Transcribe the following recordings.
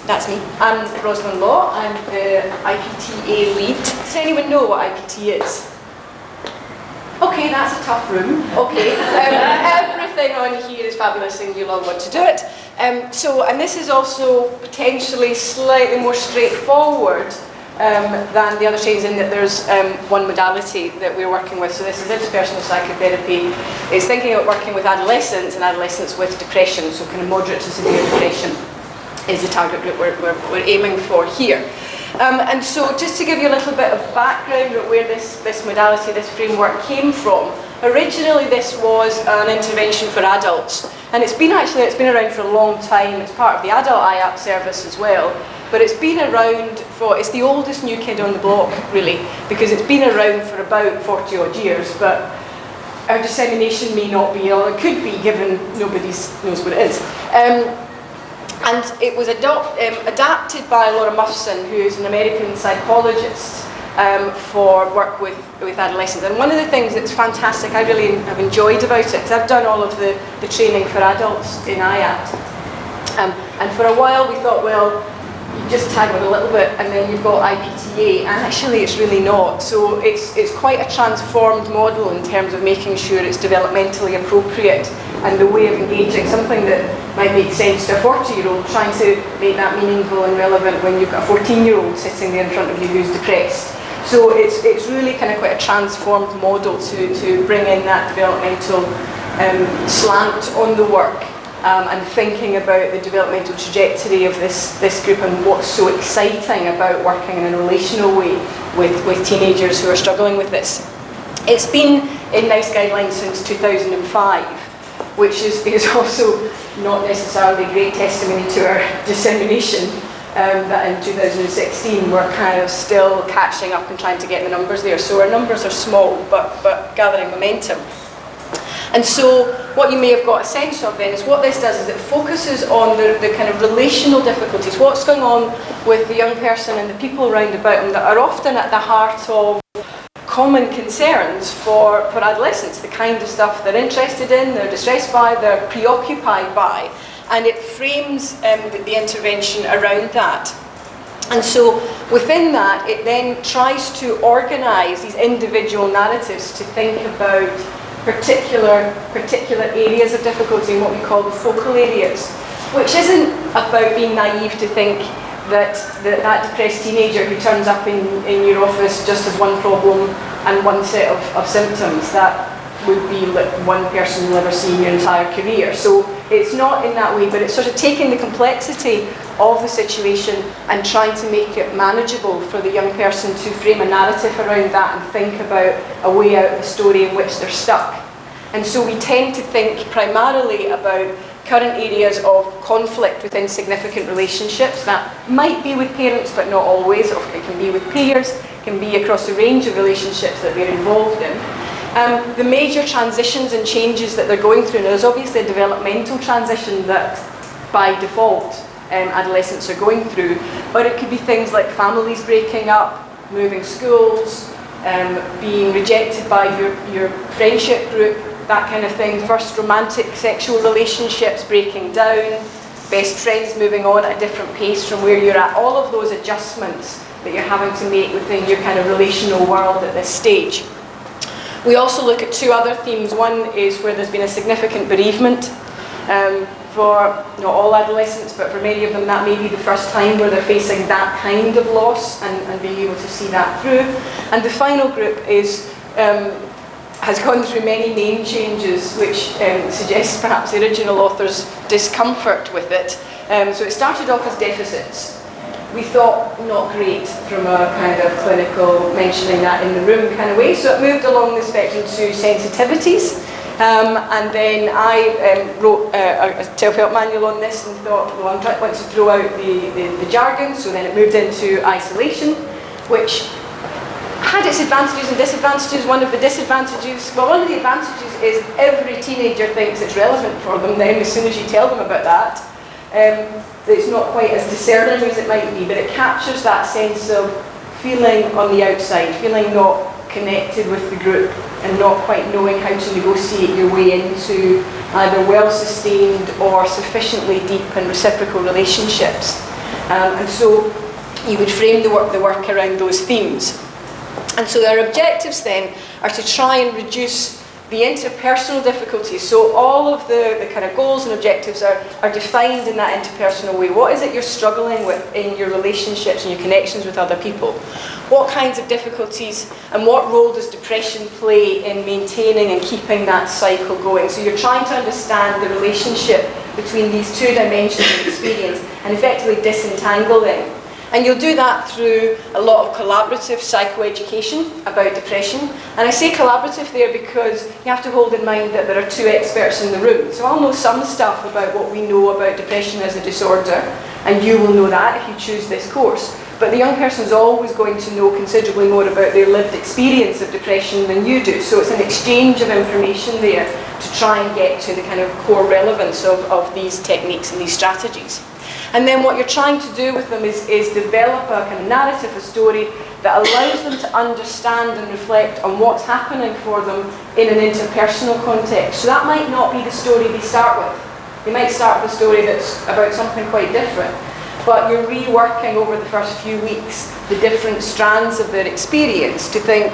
That's me. I'm Roslyn Law. I'm the IPT-A lead. Does anyone know what IPT is? Okay, that's a tough room. Okay, everything on here is fabulous and you'll all want to do it. And this is also potentially slightly more straightforward than the other trainings in that there's one modality that we're working with. So this is interpersonal psychotherapy. It's thinking about working with adolescents and adolescents with depression, so kind of moderate to severe depression is the target group we're aiming for here. And so just to give you a little bit of background of where this modality, this framework came from, originally this was an intervention for adults. And it's been around for a long time. It's part of the adult IAPT service as well. But it's been around it's the oldest new kid on the block, really, because it's been around for about 40 odd years. But our dissemination may not be, or it could be, given nobody knows what it is. And it was adapted by Laura Muffson, who is an American psychologist, for work with adolescents. And one of the things that's fantastic, I really have enjoyed about it, because I've done all of the training for adults in IAPT. And for a while we thought, well, you just tag it a little bit and then you've got IPT-A, and actually it's really not. So it's quite a transformed model in terms of making sure it's developmentally appropriate and the way of engaging, something that might make sense to a 40-year-old, trying to make that meaningful and relevant when you've got a 14-year-old sitting there in front of you who's depressed. So it's really kind of quite a transformed model to bring in that developmental slant on the work. And thinking about the developmental trajectory of this group and what's so exciting about working in a relational way with teenagers who are struggling with this. It's been in NICE guidelines since 2005, which is also not necessarily a great testimony to our dissemination, that in 2016 we're kind of still catching up and trying to get the numbers there. So our numbers are small, but gathering momentum. And so what you may have got a sense of then is what this does is it focuses on the kind of relational difficulties, what's going on with the young person and the people around about them that are often at the heart of common concerns for adolescents, the kind of stuff they're interested in, they're distressed by, they're preoccupied by, and it frames the intervention around that. And so within that, it then tries to organise these individual narratives to think about particular areas of difficulty in what we call the focal areas, which isn't about being naive to think that depressed teenager who turns up in your office just has one problem and one set of symptoms. That would be like one person you'll ever see in your entire career. So it's not in that way, but it's sort of taking the complexity of the situation and trying to make it manageable for the young person to frame a narrative around that and think about a way out of the story in which they're stuck. And so we tend to think primarily about current areas of conflict within significant relationships. That might be with parents, but not always. It can be with peers, it can be across a range of relationships that they're involved in. The major transitions and changes that they're going through, and there's obviously a developmental transition that by default adolescents are going through, but it could be things like families breaking up, moving schools, being rejected by your friendship group, that kind of thing, first romantic sexual relationships breaking down, best friends moving on at a different pace from where you're at, all of those adjustments that you're having to make within your kind of relational world at this stage. We also look at two other themes. One is where there's been a significant bereavement. For not all adolescents, but for many of them that may be the first time where they're facing that kind of loss and being able to see that through. And the final group has gone through many name changes, which suggests perhaps the original author's discomfort with it. So it started off as deficits. We thought not great from a kind of clinical mentioning that in the room kind of way, so it moved along the spectrum to sensitivities. And then I wrote a self-help manual on this and thought, well, I want to throw out the jargon, so then it moved into isolation, which had its advantages and disadvantages. One of the disadvantages, well, one of the advantages is every teenager thinks it's relevant for them then as soon as you tell them about that. It's not quite as discerning as it might be, but it captures that sense of feeling on the outside, feeling not connected with the group and not quite knowing how to negotiate your way into either well-sustained or sufficiently deep and reciprocal relationships. And so you would frame the work around those themes. And so our objectives then are to try and reduce the interpersonal difficulties. So all of the kind of goals and objectives are defined in that interpersonal way. What is it you're struggling with in your relationships and your connections with other people? What kinds of difficulties and what role does depression play in maintaining and keeping that cycle going? So you're trying to understand the relationship between these two dimensions of experience and effectively disentangle them. And you'll do that through a lot of collaborative psychoeducation about depression. And I say collaborative there because you have to hold in mind that there are two experts in the room. So I'll know some stuff about what we know about depression as a disorder, and you will know that if you choose this course. But the young person is always going to know considerably more about their lived experience of depression than you do. So it's an exchange of information there to try and get to the kind of core relevance of these techniques and these strategies. And then what you're trying to do with them is develop a kind of narrative, a story that allows them to understand and reflect on what's happening for them in an interpersonal context. So that might not be the story they start with. They might start with a story that's about something quite different. But you're reworking over the first few weeks the different strands of their experience to think,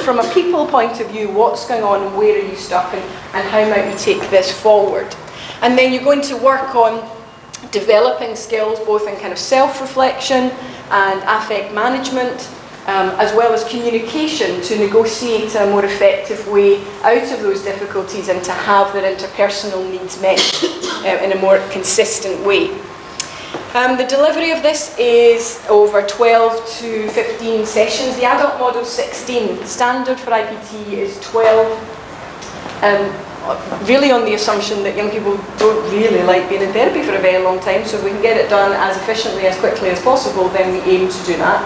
from a people point of view, what's going on and where are you stuck and how might we take this forward. And then you're going to work on developing skills both in kind of self-reflection and affect management, as well as communication to negotiate a more effective way out of those difficulties and to have their interpersonal needs met in a more consistent way. The delivery of this is over 12 to 15 sessions. The adult model is 16. The standard for IPT is 12. Really on the assumption that young people don't really like being in therapy for a very long time, so if we can get it done as efficiently, as quickly as possible, then we aim to do that.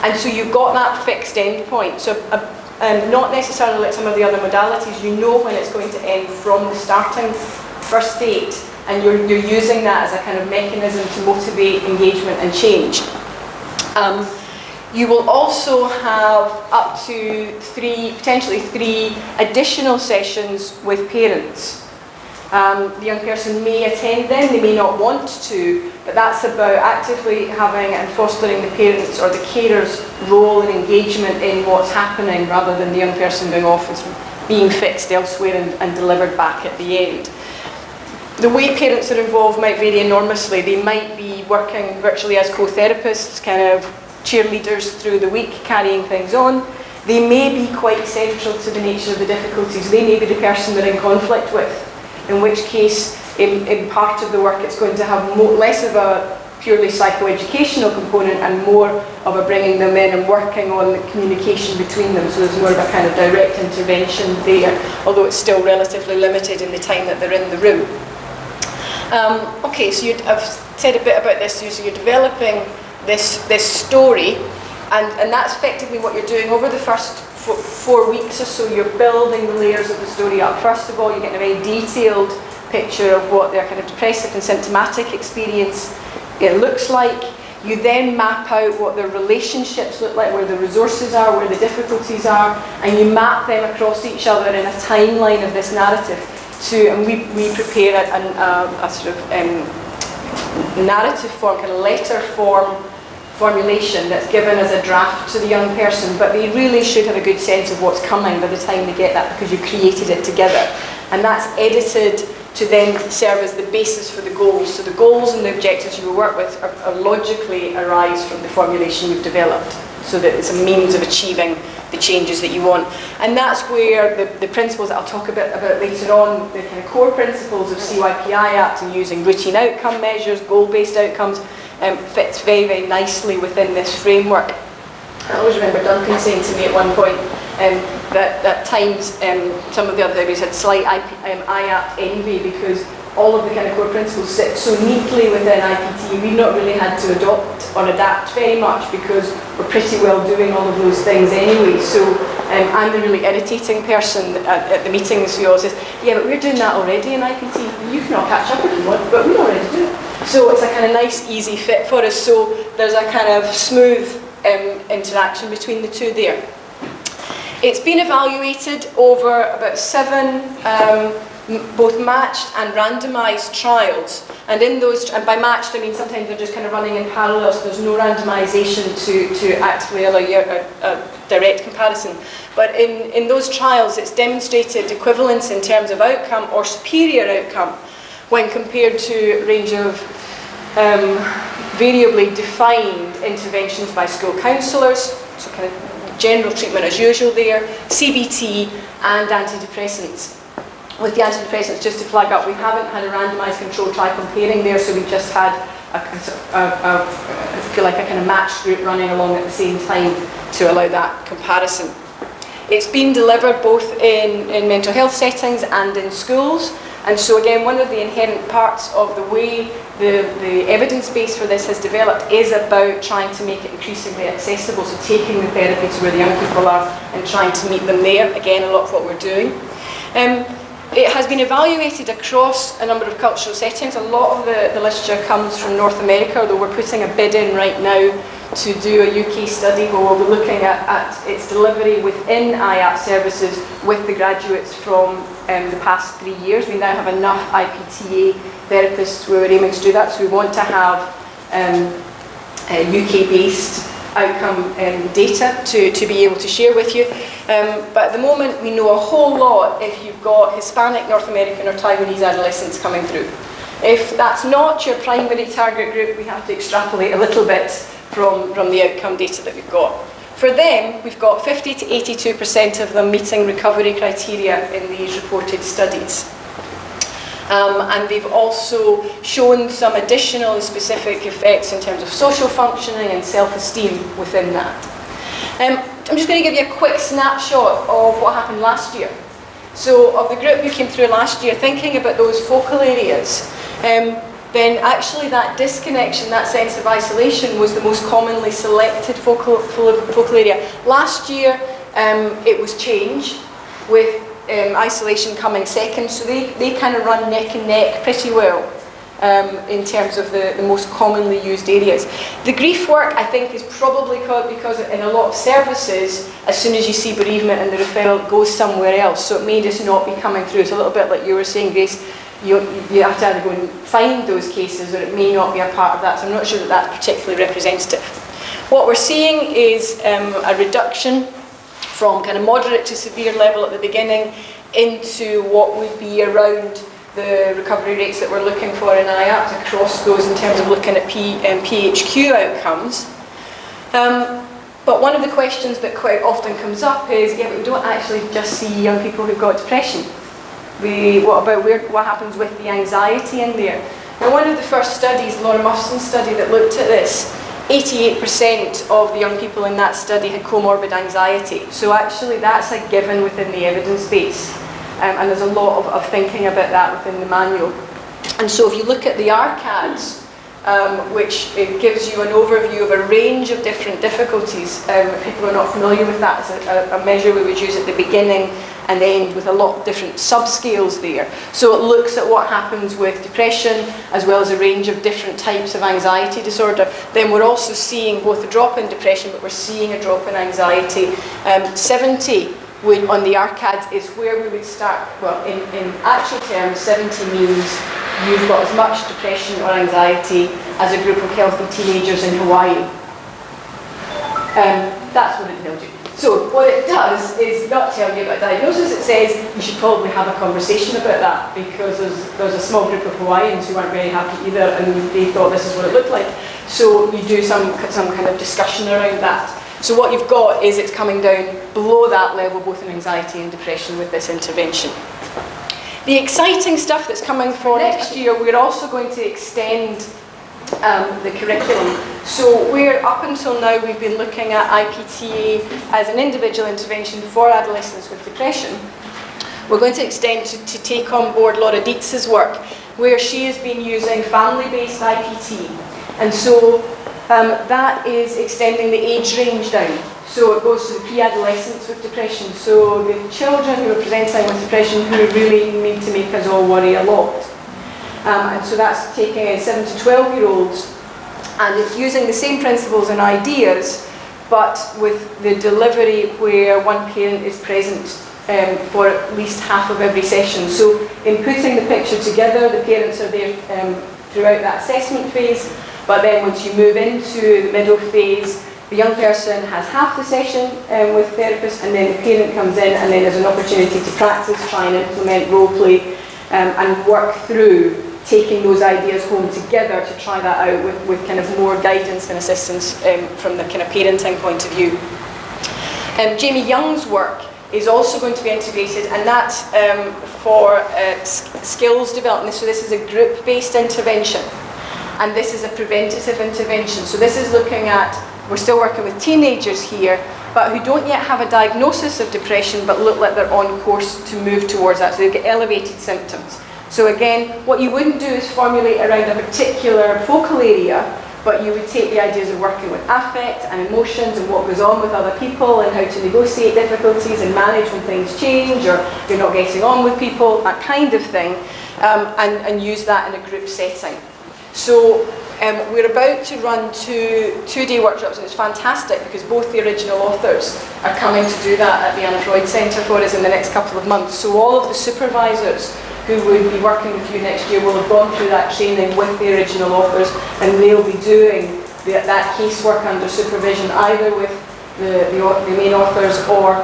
And so you've got that fixed end point. So not necessarily like some of the other modalities, you know when it's going to end from the starting first date, and you're using that as a kind of mechanism to motivate engagement and change. You will also have up to potentially three additional sessions with parents. The young person may attend them, they may not want to, but that's about actively having and fostering the parents or the carers' role and engagement in what's happening rather than the young person going off and being fixed elsewhere and delivered back at the end. The way parents are involved might vary enormously. They might be working virtually as co-therapists, kind of cheerleaders through the week, carrying things on. They may be quite central to the nature of the difficulties. They may be the person they're in conflict with, in which case, in part of the work, it's going to have less of a purely psychoeducational component and more of a bringing them in and working on the communication between them. So there's more of a kind of direct intervention there, although it's still relatively limited in the time that they're in the room. Okay, so I've said a bit about this. So you're developing this story, and that's effectively what you're doing over the first 4 weeks or so. You're building the layers of the story up. First of all, you're getting a very detailed picture of what their kind of depressive and symptomatic experience looks like. You then map out what their relationships look like, where the resources are, where the difficulties are, and you map them across each other in a timeline of this narrative. And we prepare a sort of narrative form, kind of letter form formulation that's given as a draft to the young person, but they really should have a good sense of what's coming by the time they get that, because you created it together. And that's edited to then serve as the basis for the goals. So the goals and the objectives you will work with are logically arise from the formulation you've developed, so that it's a means of achieving the changes that you want. And that's where the principles that I'll talk a bit about later on, the kind of core principles of CYP IAPT and using routine outcome measures, goal-based outcomes, fits very, very nicely within this framework. I always remember Duncan saying to me at one point that at times some of the other therapies had slight IAPT envy because all of the kind of core principles sit so neatly within IPT. We've not really had to adopt or adapt very much because we're pretty well doing all of those things anyway. So I'm the really irritating person at the meetings who always says, yeah, but we're doing that already in IPT. You can all catch up if you want, but we already do it. So it's a kind of nice, easy fit for us. So there's a kind of smooth interaction between the two there. It's been evaluated over about 7 both matched and randomised trials. And in those, and by matched I mean sometimes they're just kind of running in parallel, so there's no randomisation to actively allow you a direct comparison. But in those trials, it's demonstrated equivalence in terms of outcome or superior outcome when compared to a range of variably defined interventions by school counsellors, so kind of general treatment as usual there, CBT and antidepressants. With the antidepressants, just to flag up, we haven't had a randomised control trial comparing there, so we just had I feel like a kind of matched group running along at the same time to allow that comparison. It's been delivered both in mental health settings and in schools, and so again, one of the inherent parts of the way the evidence base for this has developed is about trying to make it increasingly accessible, so taking the therapy to where the young people are and trying to meet them there. Again, a lot of what we're doing. It has been evaluated across a number of cultural settings. A lot of the literature comes from North America, although we're putting a bid in right now to do a UK study where we'll be looking at its delivery within IAPT services with the graduates from the past 3 years. We now have enough IPT-A therapists who are aiming to do that, so we want to have UK-based outcome data to be able to share with you. But at the moment, we know a whole lot if you've got Hispanic, North American or Taiwanese adolescents coming through. If that's not your primary target group, we have to extrapolate a little bit from the outcome data that we've got. For them, we've got 50 to 82% of them meeting recovery criteria in these reported studies. And they've also shown some additional and specific effects in terms of social functioning and self-esteem within that. I'm just going to give you a quick snapshot of what happened last year. So of the group who came through last year, thinking about those focal areas, then actually that disconnection, that sense of isolation was the most commonly selected focal area. Last year it was change, with isolation coming second, so they kind of run neck and neck pretty well in terms of the most commonly used areas. The grief work, I think, is probably because in a lot of services, as soon as you see bereavement and the referral, it goes somewhere else, so it may just not be coming through. It's a little bit like you were saying, Grace, you have to either go and find those cases or it may not be a part of that, so I'm not sure that that's particularly representative. What we're seeing is a reduction from kind of moderate to severe level at the beginning into what would be around the recovery rates that we're looking for in IAPT across those in terms of looking at PHQ outcomes. But one of the questions that quite often comes up is, yeah, but we don't actually just see young people who've got depression. What happens with the anxiety in there? Now, one of the first studies, Laura Muffson's study that looked at this, 88% of the young people in that study had comorbid anxiety. So actually that's a given within the evidence base. And there's a lot of thinking about that within the manual. And so if you look at the RCADs, which it gives you an overview of a range of different difficulties. If people are not familiar with that, it's a measure we would use at the beginning and end with a lot of different subscales there. So it looks at what happens with depression as well as a range of different types of anxiety disorder. Then we're also seeing both a drop in depression, but we're seeing a drop in anxiety. 70 on the RCADs is where we would start. Well, in actual terms, 70 means you've got as much depression or anxiety as a group of healthy teenagers in Hawaii. That's what it tells you. So what it does is not tell you about diagnosis. It says you should probably have a conversation about that, because there's a small group of Hawaiians who weren't very happy either, and they thought this is what it looked like. So you do some kind of discussion around that. So what you've got is it's coming down below that level, both in anxiety and depression, with this intervention. The exciting stuff that's coming for next year, we're also going to extend the curriculum. So up until now, we've been looking at IPT-A as an individual intervention for adolescents with depression. We're going to extend to take on board Laura Dietz's work, where she has been using family-based IPT. And so that is extending the age range down. So it goes to the pre-adolescents with depression. So the children who are presenting with depression who really need to make us all worry a lot. And so that's taking in 7 to 12-year-olds, and it's using the same principles and ideas, but with the delivery where one parent is present for at least half of every session. So in putting the picture together, the parents are there throughout that assessment phase, but then once you move into the middle phase, the young person has half the session with therapists, and then the parent comes in, and then there's an opportunity to practice, try and implement role play, and work through taking those ideas home together to try that out with kind of more guidance and assistance from the kind of parenting point of view. Jamie Young's work is also going to be integrated, and that's for skills development. So this is a group-based intervention, and this is a preventative intervention. So this is looking at, we're still working with teenagers here, but who don't yet have a diagnosis of depression, but look like they're on course to move towards that. So they've got elevated symptoms. So again, what you wouldn't do is formulate around a particular focal area, but you would take the ideas of working with affect and emotions and what goes on with other people and how to negotiate difficulties and manage when things change or you're not getting on with people, that kind of thing, and use that in a group setting. So we're about to run two-day workshops, and it's fantastic because both the original authors are coming to do that at the Anna Freud Centre for us in the next couple of months. So all of the supervisors who would be working with you next year will have gone through that training with the original authors, and they'll be doing that casework under supervision either with the main authors or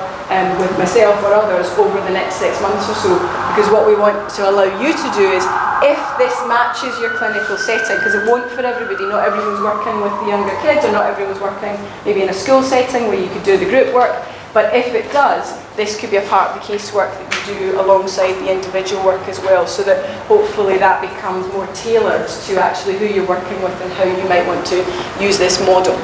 with myself or others over the next 6 months or so. Because what we want to allow you to do is, if this matches your clinical setting, because it won't for everybody, not everyone's working with the younger kids, or not everyone's working maybe in a school setting where you could do the group work, but if it does, this could be a part of the casework that you do alongside the individual work as well, so that hopefully that becomes more tailored to actually who you're working with and how you might want to use this model.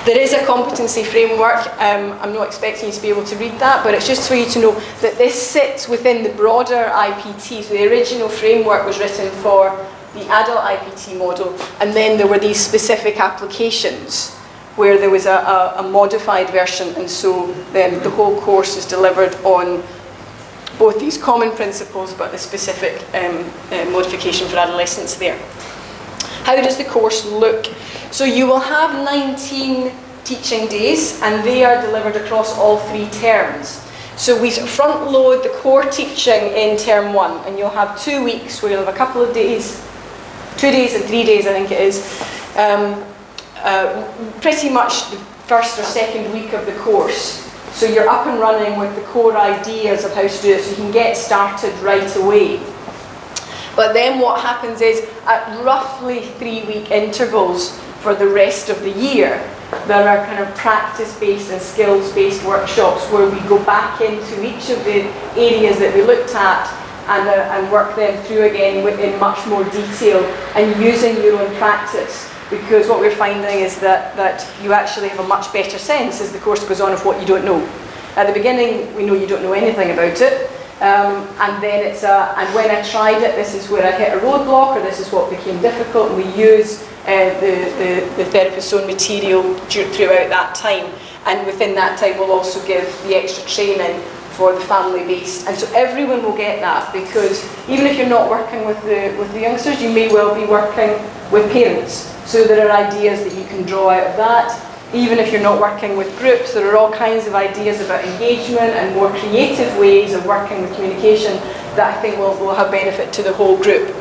There is a competency framework. I'm not expecting you to be able to read that, but it's just for you to know that this sits within the broader IPT. So the original framework was written for the adult IPT model, and then there were these specific applications where there was a modified version, and so then the whole course is delivered on both these common principles but the specific modification for adolescents there. How does the course look? So you will have 19 teaching days, and they are delivered across all 3 terms. So we front load the core teaching in term 1, and you'll have 2 weeks where you'll have a couple of days, 2 days and 3 days I think it is, pretty much the first or second week of the course. So you're up and running with the core ideas of how to do it, so you can get started right away. But then what happens is, at roughly 3-week intervals for the rest of the year, there are kind of practice-based and skills-based workshops where we go back into each of the areas that we looked at and work them through again in much more detail and using your own practice. Because what we're finding is that you actually have a much better sense as the course goes on of what you don't know. At the beginning, we know you don't know anything about it, and then it's and when I tried it, this is where I hit a roadblock, or this is what became difficult, and we use the therapist's own material throughout that time, and within that time we'll also give the extra training for the family-based, and so everyone will get that, because even if you're not working with the youngsters, you may well be working with parents. So there are ideas that you can draw out of that. Even if you're not working with groups, there are all kinds of ideas about engagement and more creative ways of working with communication that I think will have benefit to the whole group.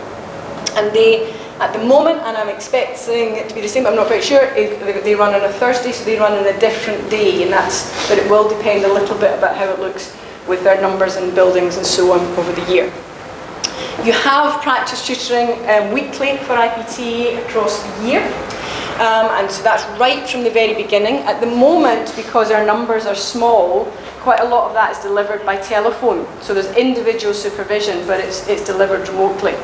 And they, at the moment, and I'm expecting it to be the same, I'm not quite sure, they run on a Thursday, so they run on a different day, but it will depend a little bit about how it looks with their numbers and buildings and so on over the year. You have practice tutoring weekly for IPT across the year, and so that's right from the very beginning. At the moment, because our numbers are small, quite a lot of that is delivered by telephone. So there's individual supervision, but it's delivered remotely.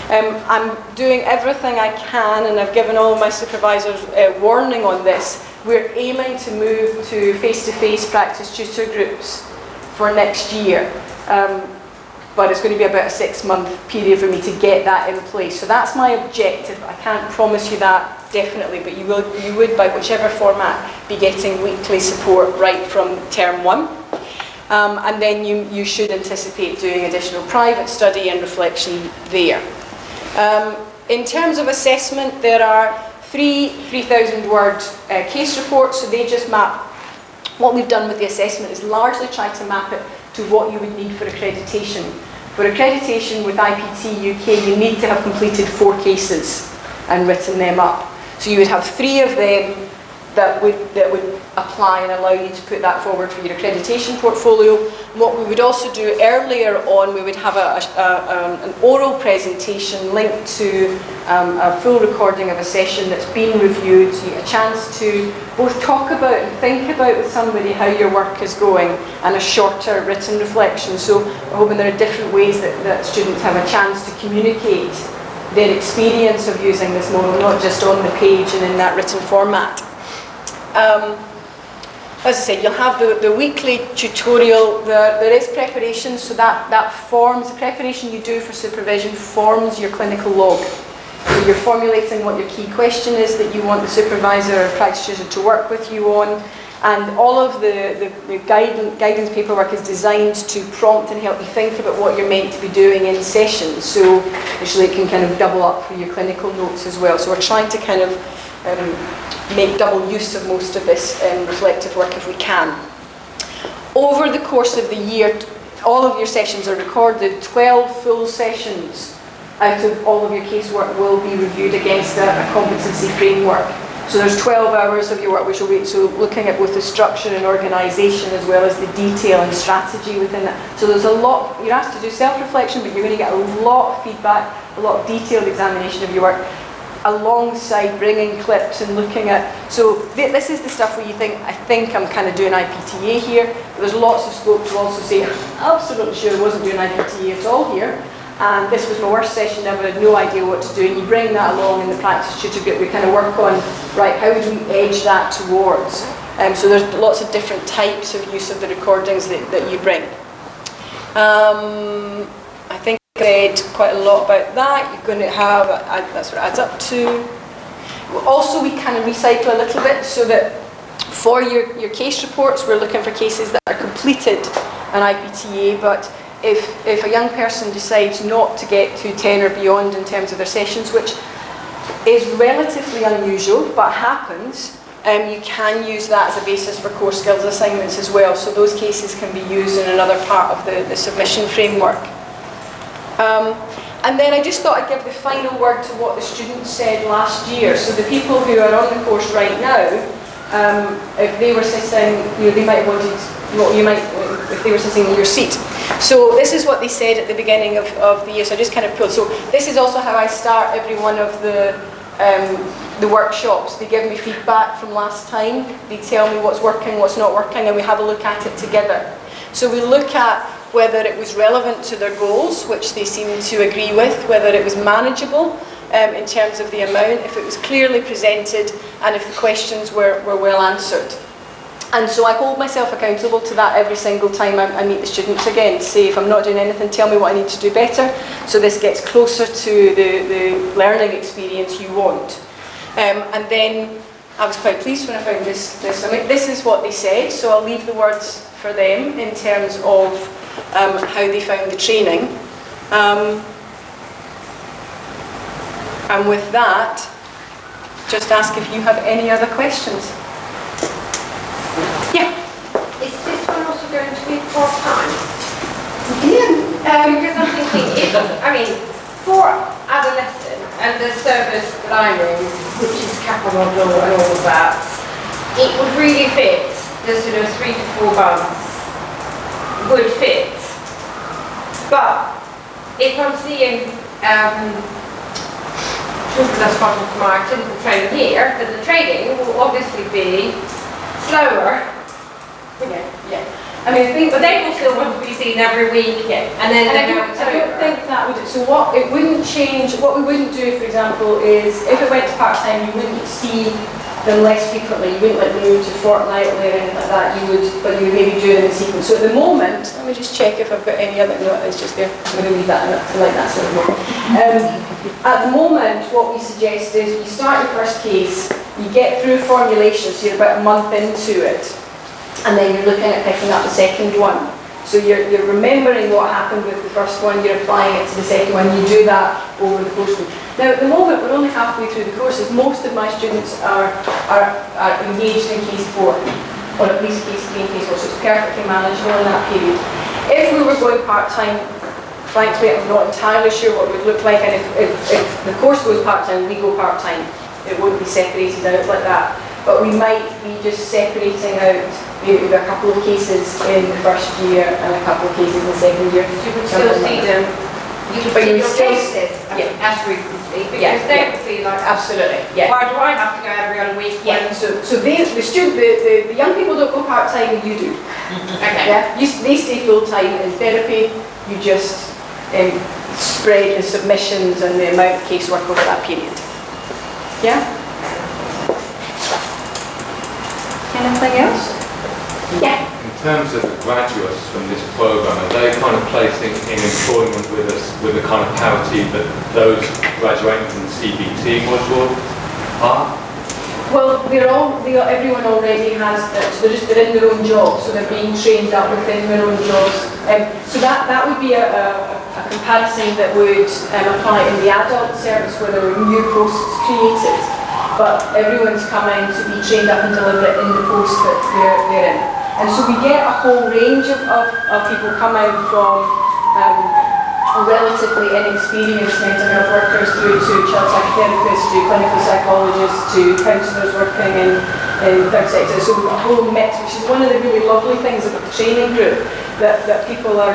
I'm doing everything I can, and I've given all my supervisors warning on this. We're aiming to move to face-to-face practice tutor groups for next year. But it's going to be about a 6-month period for me to get that in place. So that's my objective. I can't promise you that definitely, but you would, by whichever format, be getting weekly support right from term 1. And then you should anticipate doing additional private study and reflection there. In terms of assessment, there are 3 3,000-word case reports, so they just map. What we've done with the assessment is largely try to map it to what you would need for accreditation. For accreditation with IPT UK, you need to have completed 4 cases and written them up. So you would have 3 of them that would apply and allow you to put that forward for your accreditation portfolio. And what we would also do earlier on, we would have an oral presentation linked to a full recording of a session that's been reviewed, so you get a chance to both talk about and think about with somebody how your work is going, and a shorter written reflection. So we're hoping there are different ways that students have a chance to communicate their experience of using this model, not just on the page and in that written format. As I said, you'll have the weekly tutorial. There is preparation, so that forms, the preparation you do for supervision forms your clinical log. So you're formulating what your key question is that you want the supervisor or practice user to work with you on, and all of the guidance paperwork is designed to prompt and help you think about what you're meant to be doing in sessions, so actually it can kind of double up for your clinical notes as well. So we're trying to kind of make double use of most of this reflective work if we can. Over the course of the year, all of your sessions are recorded. 12 full sessions out of all of your casework will be reviewed against a competency framework. So there's 12 hours of your work which will be, so looking at both the structure and organisation as well as the detail and strategy within that. So there's a lot, you're asked to do self-reflection, but you're going to get a lot of feedback, a lot of detailed examination of your work, alongside bringing clips and looking at, so this is the stuff where you think, I think I'm kind of doing IPT-A here, but there's lots of scope to also say, I'm absolutely sure I wasn't doing IPT-A at all here, and this was my worst session ever, I had no idea what to do, and you bring that along in the practice tutor group. We kind of work on, right, how do we edge that towards? So there's lots of different types of use of the recordings that you bring. I think I said quite a lot about that. You're going to have, that's what it adds up to. Also, we kind of recycle a little bit so that for your case reports, we're looking for cases that are completed an IPT-A, but if a young person decides not to get to 10 or beyond in terms of their sessions, which is relatively unusual but happens, you can use that as a basis for core skills assignments as well. So those cases can be used in another part of the submission framework. And then I just thought I'd give the final word to what the students said last year. So the people who are on the course right now, if they were sitting, they might have wanted, if they were sitting in your seat. So this is what they said at the beginning of the year. So I just kind of pulled. So this is also how I start every one of the workshops. They give me feedback from last time. They tell me what's working, what's not working, and we have a look at it together. So we look at whether it was relevant to their goals, which they seem to agree with, whether it was manageable in terms of the amount, if it was clearly presented, and if the questions were well answered. And so I hold myself accountable to that every single time I meet the students again, to say if I'm not doing anything, tell me what I need to do better, so this gets closer to the learning experience you want. And then I was quite pleased when I found this. I mean, this is what they said, so I'll leave the words for them in terms of how they found the training. And with that, just ask if you have any other questions. Yeah. Is this one also going to be part-time? Yeah. Because I'm thinking, for adolescents and the service that I'm in, which is capital law and all of that, it would really fit the sort of 3 to 4 months would fit. But if I'm seeing that's part of my clinical training here, then the training will obviously be slower. Yeah. I mean, I think, but they will still want to be seen every week. Yeah. And then I don't think that would. So what it wouldn't change. What we wouldn't do, for example, is if it went to part-time, you wouldn't see them less frequently. You wouldn't let them move to fortnightly or anything like that. You would, but you would maybe do them in sequence. So at the moment, let me just check if I've got any other. No, it's just there. I'm going to leave that. I like that sort of more. At the moment, what we suggest is you start your first case, you get through formulation, so you're about a month into it, and then you're looking at picking up the second one. So you're remembering what happened with the first one, you're applying it to the second one, you do that over the course of it. Now at the moment, we're only halfway through the courses. Most of my students are engaged in case 4, or at least case 3 and case 4, so it's perfectly manageable in that period. If we were going part-time, frankly, I'm not entirely sure what it would look like, and if the course goes part-time, we go part-time. It wouldn't be separated out like that. But we might be just separating out maybe a couple of cases in the first year and a couple of cases in the second year. You would still see them. You could see your cases as frequently, because they would be like, absolutely, yeah. why do I have to go every other week? Yeah. So the young people don't go part time, you do. Okay. Yeah. They stay full time in therapy. You just spread the submissions and the amount of casework over that period. Yeah. Anything else? Yeah. In terms of the graduates from this program, are they kind of placing in employment with us with the kind of parity that those graduating from the CBT module are? Well, everyone already has that. So they're in their own jobs, so they're being trained up within their own jobs. So that would be a comparison that would apply in the adult service where there were new posts created. But everyone's coming to be trained up and deliver it in the post that they're in. And so we get a whole range of people coming from relatively inexperienced mental health workers through to child psychotherapists, to clinical psychologists, to counsellors working in the third sector. So a whole mix, which is one of the really lovely things about the training group, that people are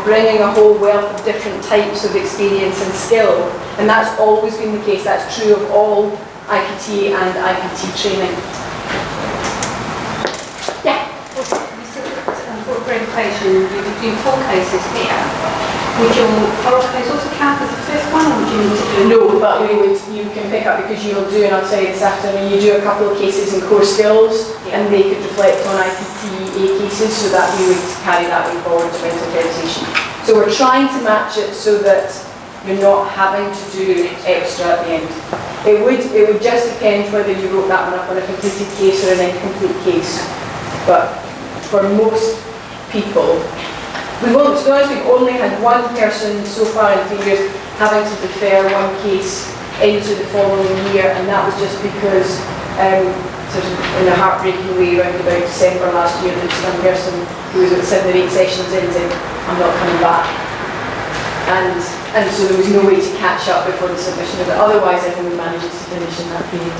bringing a whole wealth of different types of experience and skill. And that's always been the case. That's true of all IPT and IPT training. Yeah? You said that for accreditation, you do 4 cases here. Would your oral case also count as the first one, or would you need to do? No, but you can pick up, because you'll do, and I'll tell you this afternoon, you do a couple of cases in core skills, and they could reflect on IPT-A cases, so that we would carry that way forward to mental accreditation. So we're trying to match it so that you're not having to do extra at the end. It would just depend whether you wrote that one up on a completed case or an incomplete case. But for most people, to be honest, we've only had one person so far in 3 years having to defer one case into the following year, and that was just because, sort of in a heartbreaking way, around about December last year, there was one person who was at 7 or 8 sessions in and said, "I'm not coming back." And so there was no way to catch up before the submission of it. Otherwise, everyone manages to finish in that period.